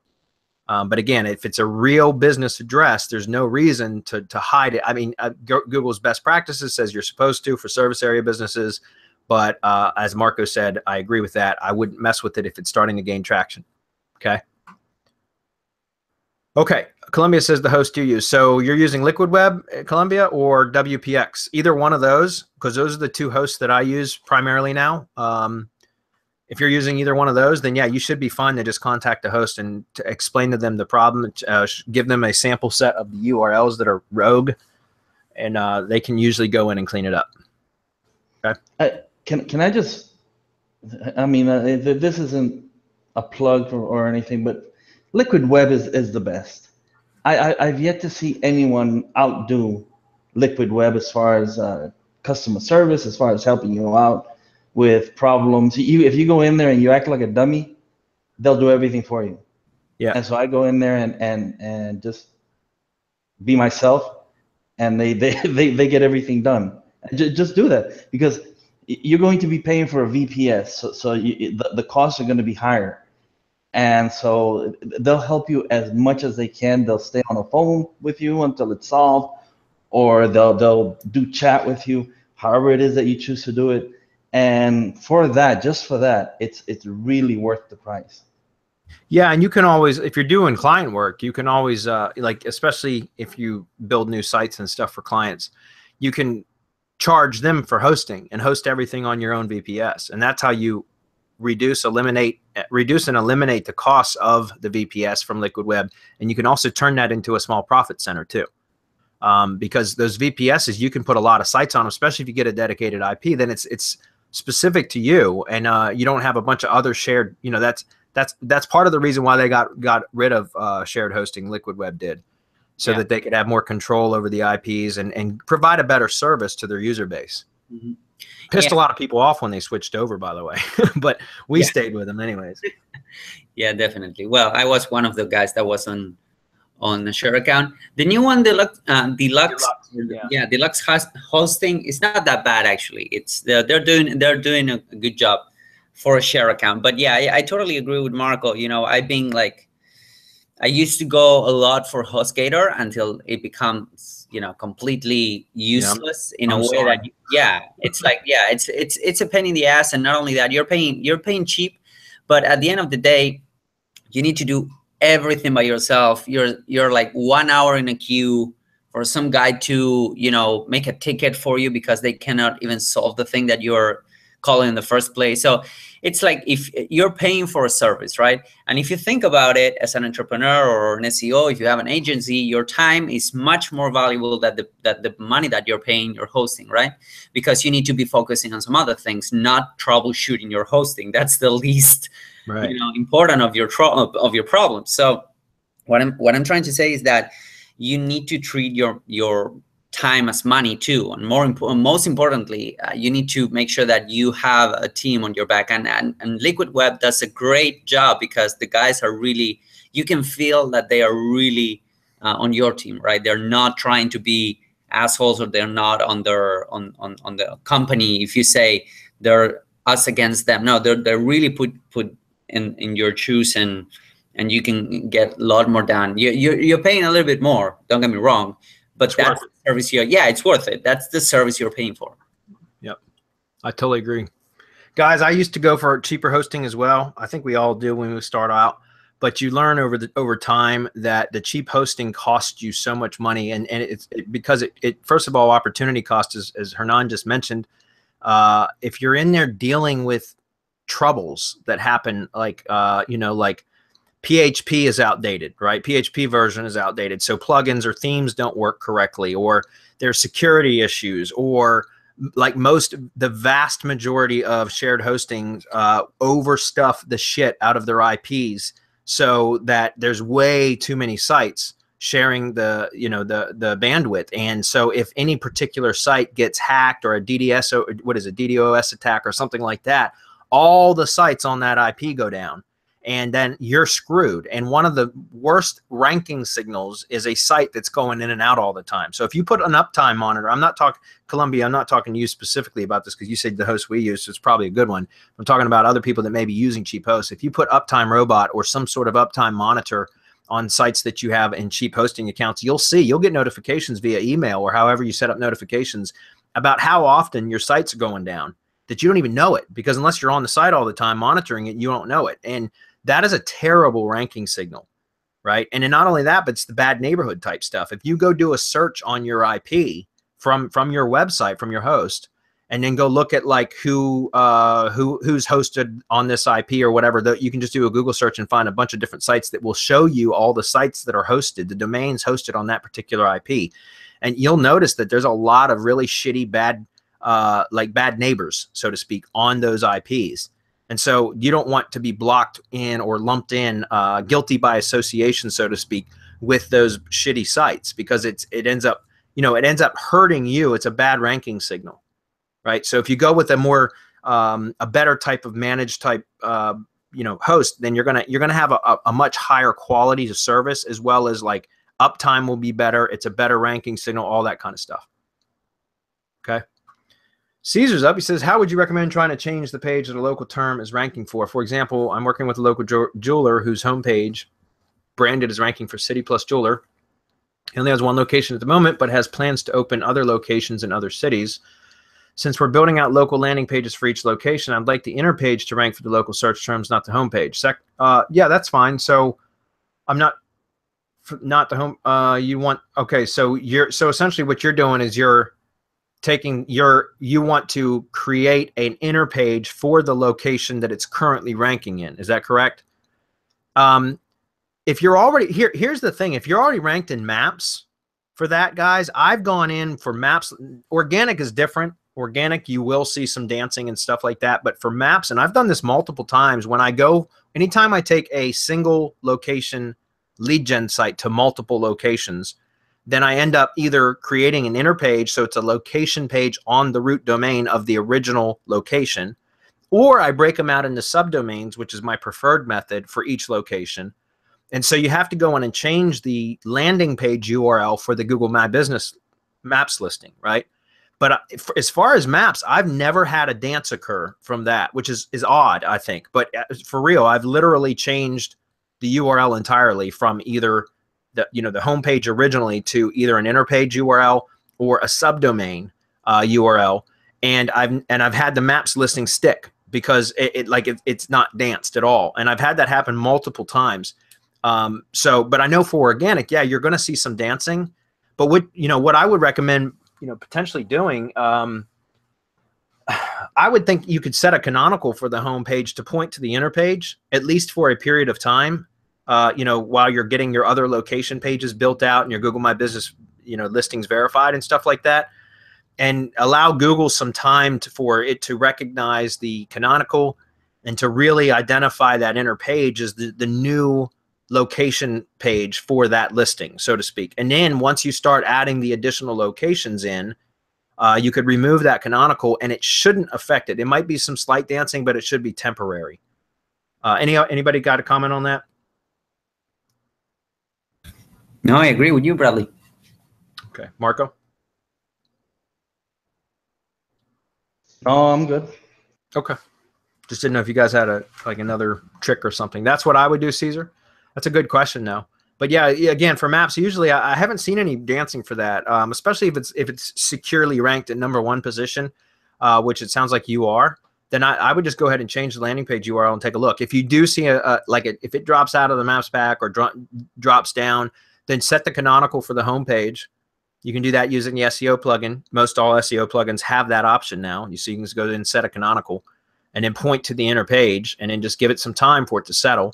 But again, if it's a real business address, there's no reason to hide it. I mean, Google's best practices says you're supposed to for service area businesses. But as Marco said, I agree with that. I wouldn't mess with it if it's starting to gain traction. Okay. Okay. Columbia says the host you use. So you're using Liquid Web, Columbia, or WPX? Either one of those, because those are the two hosts that I use primarily now. If you're using either one of those, then yeah, you should be fine to just contact the host and to explain to them the problem, give them a sample set of the URLs that are rogue, and they can usually go in and clean it up. Okay. Can I just, I mean, this isn't a plug or anything, but Liquid Web is the best. I've yet to see anyone outdo Liquid Web as far as customer service, as far as helping you out with problems. If you go in there and you act like a dummy, they'll do everything for you. Yeah. And so I go in there and just be myself, and they get everything done. Just do that, because you're going to be paying for a VPS, so the costs are going to be higher. And so they'll help you as much as they can. They'll stay on the phone with you until it's solved, or they'll do chat with you, however it is that you choose to do it. And for that, just for that, it's really worth the price. Yeah, and you can always, if you're doing client work, you can always, like, especially if you build new sites and stuff for clients, you can charge them for hosting and host everything on your own VPS. And that's how you reduce and eliminate the costs of the VPS from Liquid Web. And you can also turn that into a small profit center too. Because those VPSs, you can put a lot of sites on, especially if you get a dedicated IP, then it's specific to you, and you don't have a bunch of other shared, that's part of the reason why they got rid of shared hosting. Liquid Web did, so that they could have more control over the IPs and provide a better service to their user base. Mm-hmm. Pissed a lot of people off when they switched over, by the way, but we stayed with them anyways. Yeah, definitely. Well, I was one of the guys that was on the share account. The new one, deluxe hosting is not that bad actually. It's they're doing a good job for a share account. But yeah, I totally agree with Marco. I used to go a lot for HostGator until it becomes completely useless in a way that it's a pain in the ass. And not only that, you're paying cheap, but at the end of the day, you need to do everything by yourself. You're like 1 hour in a queue for some guy to make a ticket for you because they cannot even solve the thing that you're calling in the first place. So it's like, if you're paying for a service, right? And if you think about it as an entrepreneur or an SEO, if you have an agency, your time is much more valuable than the money that you're paying your hosting, right? Because you need to be focusing on some other things, not troubleshooting your hosting. That's the least important of your problem. So what I'm trying to say is that you need to treat your time as money too, and most importantly, you need to make sure that you have a team on your back. And Liquid Web does a great job, because the guys are really, you can feel that they are really on your team, right? They're not trying to be assholes, or they're not on the company. If you say they're us against them, no, they're really put in your shoes, and you can get a lot more done. You're paying a little bit more, don't get me wrong, but that's the service it's worth it. That's the service you're paying for. Yep, I totally agree. Guys, I used to go for cheaper hosting as well. I think we all do when we start out, but you learn over time that the cheap hosting costs you so much money, and it's because it first of all, opportunity cost, as Hernan just mentioned. If you're in there dealing with troubles that happen, like PHP is outdated, right? PHP version is outdated. So plugins or themes don't work correctly, or there's security issues, or like the vast majority of shared hosting overstuff the shit out of their IPs, so that there's way too many sites sharing the bandwidth. And so if any particular site gets hacked, or a DDoS attack or something like that, all the sites on that IP go down, and then you're screwed. And one of the worst ranking signals is a site that's going in and out all the time. So if you put an uptime monitor, I'm not talking, Columbia, I'm not talking to you specifically about this, because you said the host we use, so it's probably a good one. I'm talking about other people that may be using cheap hosts. If you put Uptime Robot or some sort of uptime monitor on sites that you have in cheap hosting accounts, you'll get notifications via email, or however you set up notifications, about how often your sites are going down, that you don't even know it, because unless you're on the site all the time monitoring it, you don't know it. And that is a terrible ranking signal. right? And then not only that, but it's the bad neighborhood type stuff. If you go do a search on your IP from your website, from your host, and then go look at like who's hosted on this IP or whatever, you can just do a Google search and find a bunch of different sites that will show you all the sites that are hosted, the domains hosted on that particular IP. And you'll notice that there's a lot of really shitty, bad, like bad neighbors, so to speak, on those IPs. And so you don't want to be blocked in or lumped in, guilty by association, so to speak, with those shitty sites, because it ends up, it ends up hurting you. It's a bad ranking signal, right? So if you go with a more, a better type of managed type, host, then you're gonna have a much higher quality of service, as well as like uptime will be better. It's a better ranking signal, all that kind of stuff. Okay. Caesar's up. He says, how would you recommend trying to change the page that a local term is ranking for? For example, I'm working with a local jeweler whose homepage branded as ranking for city plus jeweler. He only has one location at the moment, but has plans to open other locations in other cities. Since we're building out local landing pages for each location, I'd like the inner page to rank for the local search terms, not the homepage. Yeah, that's fine. So I'm not the home. Okay. So essentially what you're doing is you're taking you want to create an inner page for the location that it's currently ranking in. Is that correct? If you're already here's the thing. If you're already ranked in Maps for that, guys, I've gone in for Maps. Organic is different. Organic, you will see some dancing and stuff like that. But for Maps, and I've done this multiple times, anytime I take a single location lead gen site to multiple locations, then I end up either creating an inner page, so it's a location page on the root domain of the original location, or I break them out into subdomains, which is my preferred method for each location. And so you have to go in and change the landing page URL for the Google My Business Maps listing, right? But as far as Maps, I've never had a dance occur from that, which is odd, I think. But for real, I've literally changed the URL entirely from either the homepage originally to either an inner page URL or a subdomain URL, and I've had the Maps listing stick because it's not danced at all, and I've had that happen multiple times. But I know for organic, yeah, you're going to see some dancing. But what I would recommend potentially doing, I would think you could set a canonical for the homepage to point to the inner page, at least for a period of time. While you're getting your other location pages built out and your Google My Business, listings verified and stuff like that, and allow Google some time for it to recognize the canonical and to really identify that inner page as the new location page for that listing, so to speak. And then once you start adding the additional locations in, you could remove that canonical and it shouldn't affect it. It might be some slight dancing, but it should be temporary. Anybody got a comment on that? No, I agree with you, Bradley. Okay, Marco? No, I'm good. Okay. Just didn't know if you guys had another trick or something. That's what I would do, Caesar. That's a good question, though. But yeah, again, for Maps, usually I haven't seen any dancing for that, especially if it's securely ranked at #1 position, which it sounds like you are. Then I would just go ahead and change the landing page URL and take a look. If you do see if it drops out of the Maps pack or drops down, then set the canonical for the home page. You can do that using the SEO plugin. Most all SEO plugins have that option now. So you can just go and set a canonical and then point to the inner page and then just give it some time for it to settle.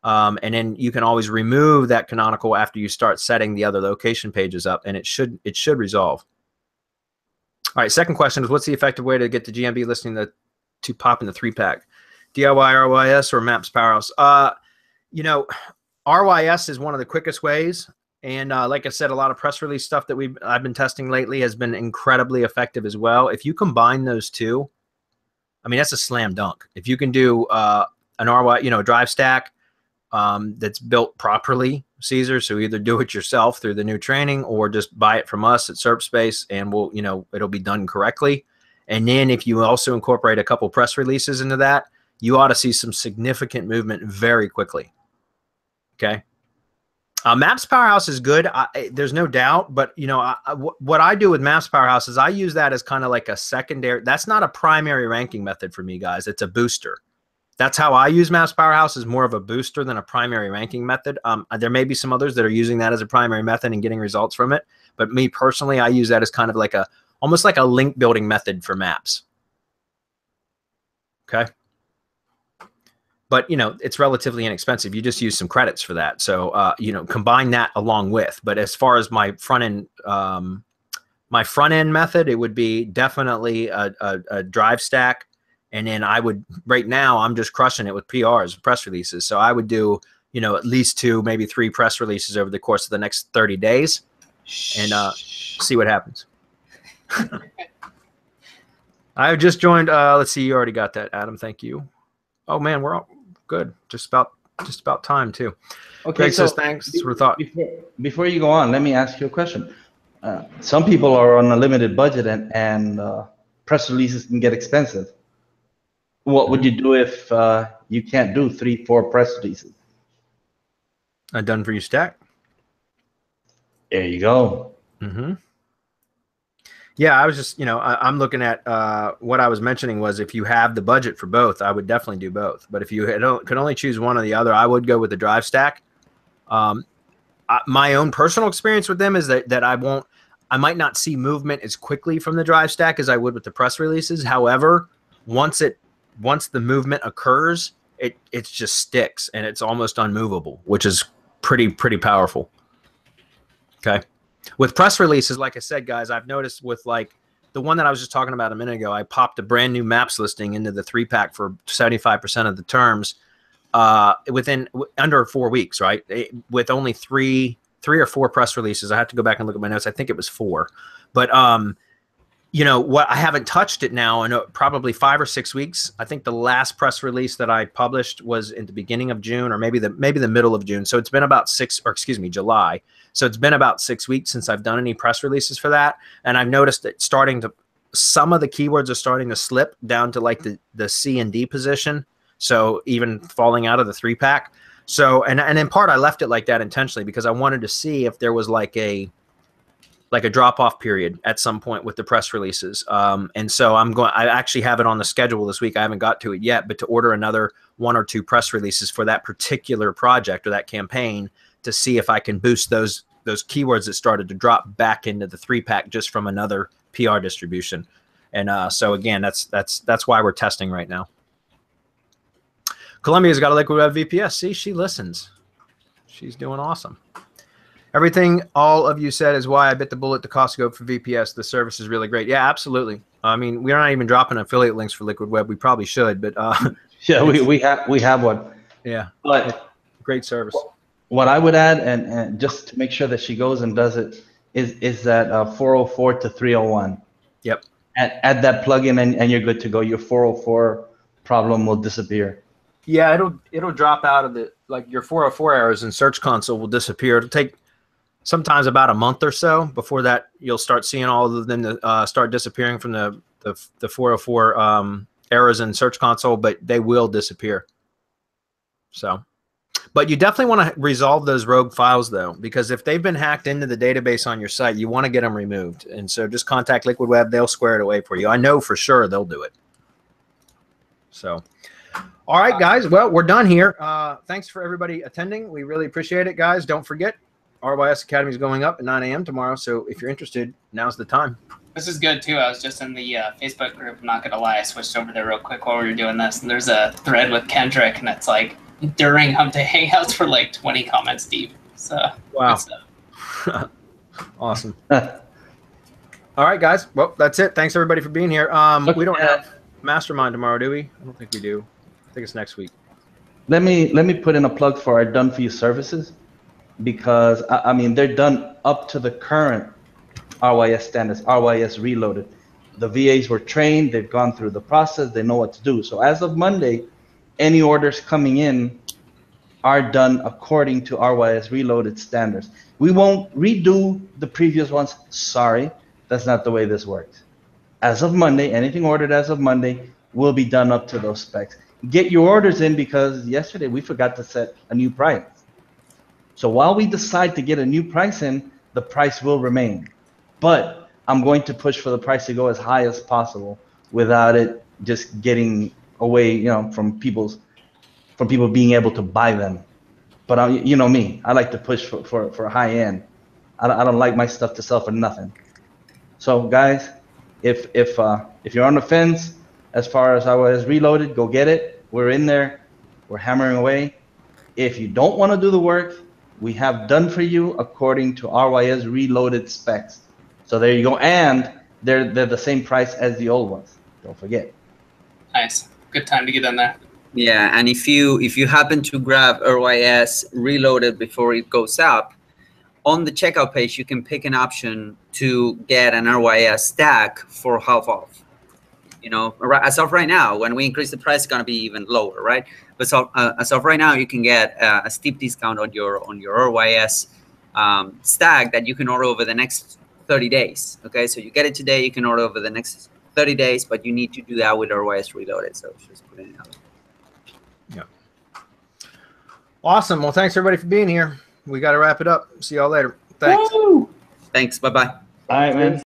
And then you can always remove that canonical after you start setting the other location pages up, and it should resolve. All right, second question is, what's the effective way to get the GMB listing to pop in the 3-pack? DIY, RYS, or Maps Powerhouse? RYS is one of the quickest ways. And like I said, a lot of press release stuff that I've been testing lately has been incredibly effective as well. If you combine those two, I mean, that's a slam dunk. If you can do an RY, drive stack that's built properly, Caesar, so either do it yourself through the new training or just buy it from us at SERPspace, and it'll be done correctly. And then if you also incorporate a couple press releases into that, you ought to see some significant movement very quickly. Okay. Maps Powerhouse is good. There's no doubt, but what I do with Maps Powerhouse is I use that as kind of like a secondary. That's not a primary ranking method for me, guys. It's a booster. That's how I use Maps Powerhouse, is more of a booster than a primary ranking method. There may be some others that are using that as a primary method and getting results from it. But me personally, I use that as kind of like almost like a link building method for maps. Okay. But, you know, it's relatively inexpensive. You just use some credits for that. So, you know, combine that along with. But as far as my front end method, it would be definitely a drive stack. And then I would, right now, I'm just crushing it with PRs, press releases. So I would do, you know, at least 2, maybe 3 press releases over the course of the next 30 days and see what happens. I just joined. Let's see. You already got that, Adam. Thank you. Oh, man, we're all good. Just about time, too. Okay, Greg so says thanks for the thought. Before you go on, let me ask you a question. Some people are on a limited budget and press releases can get expensive. What would you do if you can't do 3, 4 press releases? A done for you stack. There you go. Mm-hmm. Yeah, I was just, you know, I'm looking at what I was mentioning was if you have the budget for both, I would definitely do both. But if you could only choose one or the other, I would go with the drive stack. My own personal experience with them is that I might not see movement as quickly from the drive stack as I would with the press releases. However, once the movement occurs, it just sticks and it's almost unmovable, which is pretty powerful. Okay. With press releases, like I said, guys, I've noticed with like the one that I was just talking about a minute ago, I popped a brand new maps listing into the 3-pack for 75% of the terms within under 4 weeks, right? With only three or 4 press releases. I have to go back and look at my notes. I think it was 4, but you know what? I haven't touched it now in probably 5 or 6 weeks. I think the last press release that I published was in the beginning of June, or maybe the middle of June. So it's been about July. So it's been about 6 weeks since I've done any press releases for that, and I've noticed that some of the keywords are starting to slip down to like the C and D position. So even falling out of the 3-pack. So and in part I left it like that intentionally because I wanted to see if there was like a drop-off period at some point with the press releases. And so I actually have it on the schedule this week. I haven't got to it yet, but to order another 1 or 2 press releases for that particular project or that campaign to see if I can boost those keywords that started to drop back into the 3-pack just from another PR distribution. And so again, that's why we're testing right now. Columbia's got a Liquid Web VPS. See, she listens. She's doing awesome. Everything all of you said is why I bit the bullet to Costco for VPS. The service is really great. Yeah, absolutely. I mean, we're not even dropping affiliate links for Liquid Web. We probably should, but yeah, we have one. Yeah, but great service. What I would add, and just to make sure that she goes and does it, is that 404 to 301. Yep. Add that plugin and you're good to go. Your 404 problem will disappear. Yeah, it'll drop out of your 404 errors in Search Console will disappear. It'll take sometimes about a month or so before that you'll start seeing all of them start disappearing from the 404 errors in Search Console, but they will disappear. So, but you definitely want to resolve those rogue files though, because if they've been hacked into the database on your site, you want to get them removed. And so just contact Liquid Web; they'll square it away for you. I know for sure they'll do it. So. All right, guys. Well, we're done here. Thanks for everybody attending. We really appreciate it, guys. Don't forget, RYS Academy is going up at 9 a.m. tomorrow. So if you're interested, now's the time. This is good, too. I was just in the Facebook group. I'm not going to lie. I switched over there real quick while we were doing this. And there's a thread with Kendrick, and it's like during Hump Day Hangouts for like 20 comments deep. So, wow. Awesome. All right, guys. Well, that's it. Thanks, everybody, for being here. We don't have Mastermind tomorrow, do we? I don't think we do. I think it's next week. Let me put in a plug for our done for you services, because I mean they're done up to the current RYS standards, RYS Reloaded. The VAs were trained, they've gone through the process, they know what to do. So as of Monday, any orders coming in are done according to RYS Reloaded standards. We won't redo the previous ones. Sorry, that's not the way this works. As of Monday, anything ordered as of Monday will be done up to those specs. Get your orders in, because yesterday we forgot to set a new price. So while we decide to get a new price in, the price will remain. But I'm going to push for the price to go as high as possible without it just getting away, from people's from people being able to buy them. But you know me, I like to push for high end. I don't like my stuff to sell for nothing. So guys, if you're on the fence as far as RYS Reloaded, go get it. We're in there. We're hammering away. If you don't want to do the work, we have done for you according to RYS Reloaded specs. So there you go. And they're the same price as the old ones. Don't forget. Nice. Good time to get in there. Yeah, and if you happen to grab RYS Reloaded before it goes up, on the checkout page, you can pick an option to get an RYS stack for half off. You know, as of right now, when we increase the price, it's going to be even lower, right? But so, as of right now, you can get a steep discount on your RYS stack that you can order over the next 30 days. Okay, so you get it today, you can order over the next 30 days, but you need to do that with RYS Reloaded. So just put it in. Yeah. Awesome. Well, thanks everybody for being here. We got to wrap it up. See y'all later. Thanks. Woo! Thanks. Bye-bye. All right, man.